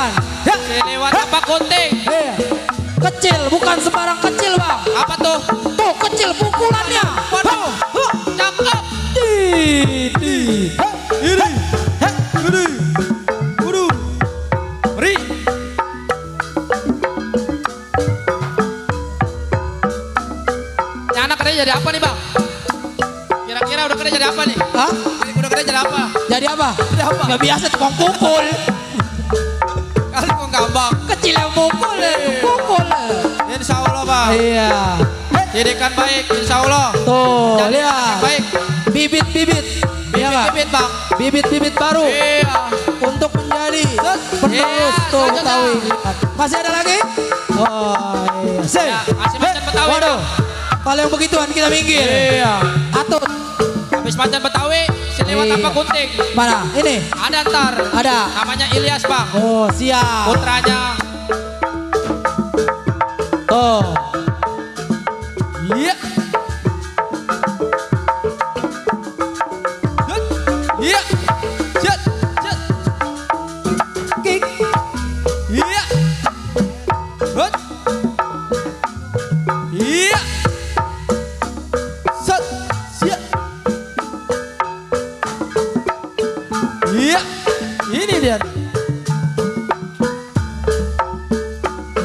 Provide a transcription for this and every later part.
Siliwan. Siliwan tapak gunting. Iya. Kecil, bukan sembarang kecil bang. Apa tuh? Tuh kecil pukulannya. Waduh, cakep. Ini. Waduh, Ri. Ini anak kerja jadi apa nih bang? Kira-kira udah kerja jadi apa nih? Hah? Ini udah kerja jadi apa? Jadi apa? Jadi apa? Gak biasa tukang pukul. Kali kok gampang. Kecil yang pukul, pukul. Insya Allah bang. Iya. Didikan baik, insya Allah. Tuh, Jadi lihat. baik. Bibit-bibit. Iya nggak? Bibit bang. Bibit-bibit baru Iya. untuk menjadi penerus Iya, tuh lanjut, Betawi. Bang. Masih ada lagi? Oh iya. Say. Ya, masih macan Betawi, Waduh. Bang. Kalau yang begituan kita minggir. Iya. Atut. Habis macan Betawi, Siliwan Iya. tapak gunting. Mana? Ini. Ada ntar. Ada. Namanya Ilyas bang. Oh siap. Putranya. Tuh. Iya. Iya. Jet. Jet. Kick. Iya. Hut. Iya. Set. Siap. Iya. Ini dia.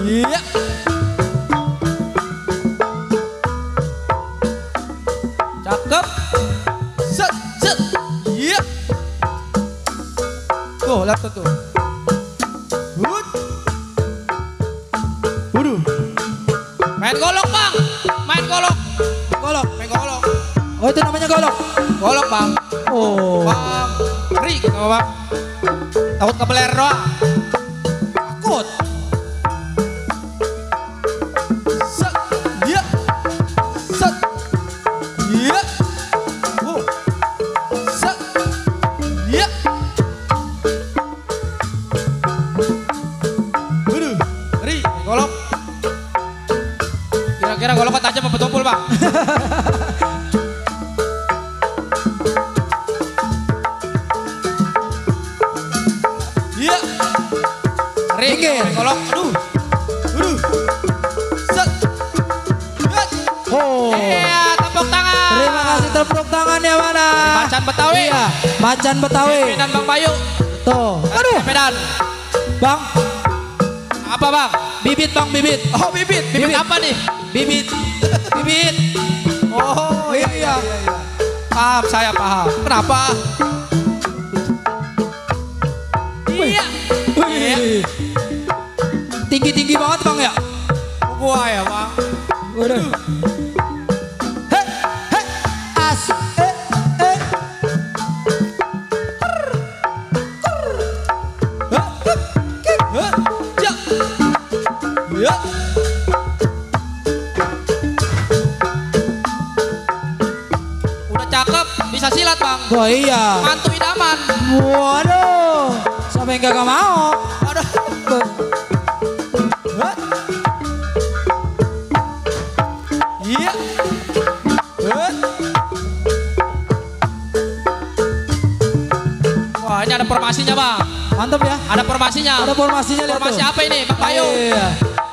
Iya. Cakep. Set. Set. Iya. Tuh, lihat tuh. Hut. Waduh. Main golok bang. Main golok. Golok. Main golok. Oh itu namanya golok. Golok bang. Oh. Bang. Ngeri gitu bang. Takut kebeler doang. Takut. Set. Iya. Set. Iya. Set. Iya. Waduh. Ngeri. Golok. Kira-kira golok tajam apa tumpul bang? Iya. Ring, Minggir. golok. Aduh. Aduh. Set. Set. Oh. Iya, tepuk tangan. Terima kasih tepuk tangannya mana? Macan Betawi. Iya. Macan Betawi. Medan Bang Bayu. Tuh. Aduh. Medan. Bang. Apa bang? Bibit bang bibit. Oh bibit. Bibit apa nih? Bibit. Bibit. Oh iya. Paham, saya paham. Kenapa? Iya. Wih. Tinggi-tinggi banget bang ya? Gua ya bang. Waduh. Hei, hei, as, eh. Ya. Ya. Udah cakep, bisa silat bang. Oh iya. Mantu idaman. Waduh. Siapa yang gak mau? Aduh. Iya. Wah ini ada formasinya bang. Mantap ya. Ada formasinya. Ada formasinya lihat Formasi tuh. apa ini Bang Bayung? Iya.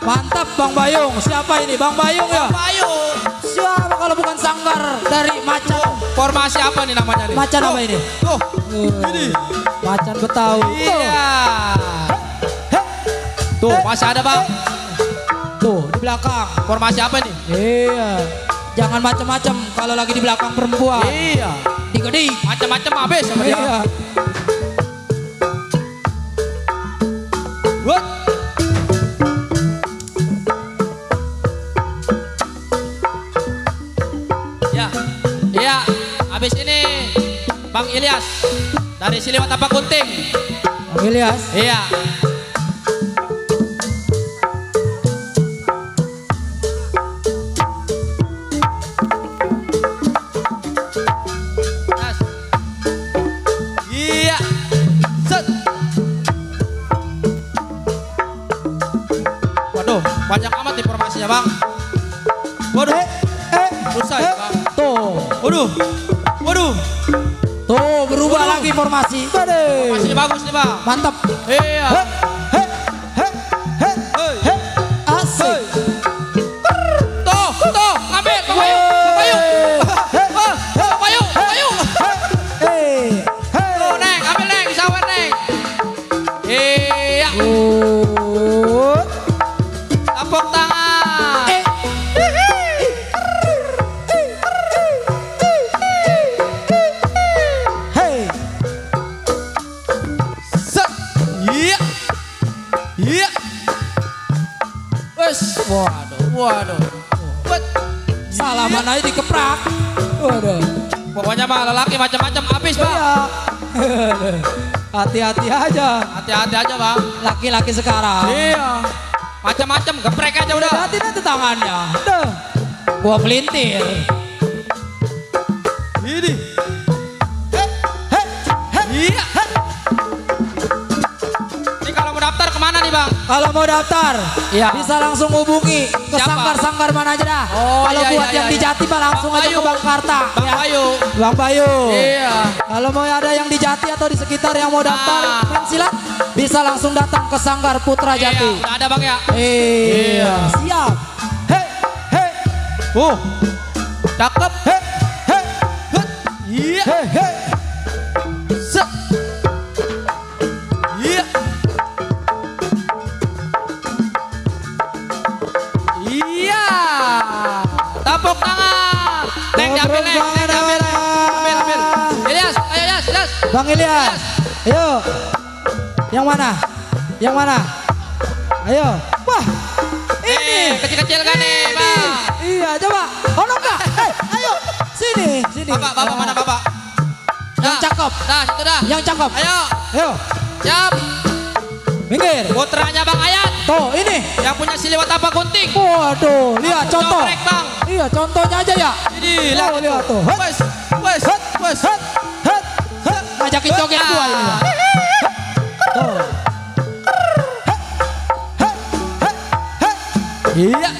Mantap Bang Bayung. Siapa ini? Bang Bayung ya? Bang Bayung. Siapa kalau bukan sanggar dari Macan? Formasi apa nih namanya nih? Macan apa ini? Tuh. Ini. Macan Betawi. Iya. Tuh masih ada bang. Tuh di belakang. Formasi apa nih? Iya. Jangan macam-macam kalau lagi di belakang perempuan. Iya. Digede. Macam-macam habis sama dia. Iya. What? Ya. Iya. Habis ini Bang Ilyas dari Siliwan Tapak Gunting. Bang Ilyas. Iya. Mas. Iya. Set. Waduh, banyak amat informasinya, Bang. Waduh. Susah ya, Bang. Tuh. Waduh. Waduh. Tuh berubah lagi formasi. Waduh. Masih bagus nih, Bang. Mantap. Iya. Heh, heh. Iya. Wes, waduh. Wet. Salaman aja dikeprak. Waduh. Pokoknya mah lelaki macam-macam habis, Bang. Iya. Hati-hati aja. Hati-hati aja, Bang. Laki-laki sekarang. Iya. Macam-macam geprek aja udah. Hati nanti tangannya. Duh. Gua pelintir. Ini. Iya. Ini kalau mau daftar kemana nih, Bang? Kalau mau daftar, Iya. bisa langsung hubungi ke Siapa? sanggar-sanggar mana aja dah. Oh, Kalau iya, buat iya, yang iya. di Jati mah langsung Bang aja Bayu. ke Bang Karta. Bang ya. Bayu. Bang Bayu. Iya. Kalau mau ada yang di Jati atau di sekitar yang mau daftar main silat, bisa langsung datang ke Sanggar Putra Iya, Jati. udah ada, Bang ya. Iya. Siap. Hei, hei, Cakep. hei, hei, Iya. hei, hei. Set. Iya. Iya. Tepuk tangan. Neng diambil, Neng. Neng diambil, Neng. Ambil. Ilyas, ayo Ilyas. Bang Ilyas, ayo. Yang mana? Yang mana? Ayo. Wah, ini. Kecil-kecil kan nih, Bang. Iya, coba. Oh, enggak. Ayo. Sini, sini. Bapak mana, Bapak? Yang cakep. Dah, situ dah. Yang cakep. Ayo. Ayo. Siap. Minggir. Putranya Bang Ayat. Tuh, ini. Yang punya Siliwat apa gunting. Waduh, lihat contoh. Coprek, Bang. Iya, contohnya aja ya. Ini, Oh, lihat tuh. Wes. Ngajakin joget gua ini. Bang. Tuh. Iya.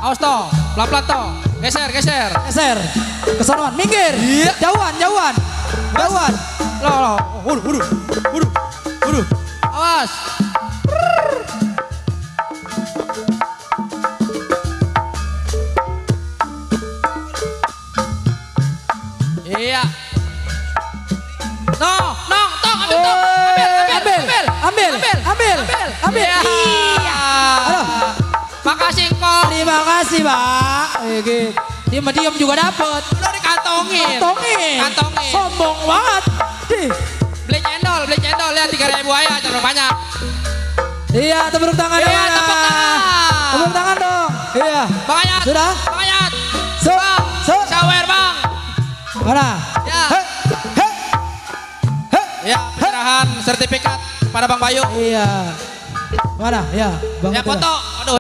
Awas toh, pelan-pelan toh. Geser. Geser. Kesonoan, minggir. Iya. Jauhan. Loh. Waduh. Awas. Iya. Tong, ambil tong. Ambil. Iya. Aduh. Makasih kok. Terima kasih, Pak. Diam juga dapet. Udah dikantongin. Kantongin. Sombong banget. Beli cendol ya 3.000 aja, jangan banyak. Iya, tepuk tangan. Iya, yang mana? tepuk tangan. Tepuk tangan dong. Iya. Bang Ayat. Sudah? Bang Ayat. Bang. Sawer, Bang. Mana? Ya. Ya, penyerahan sertifikat pada Bang Bayu. Iya. Mana? Ya, Bang. Ya, foto. Aduh.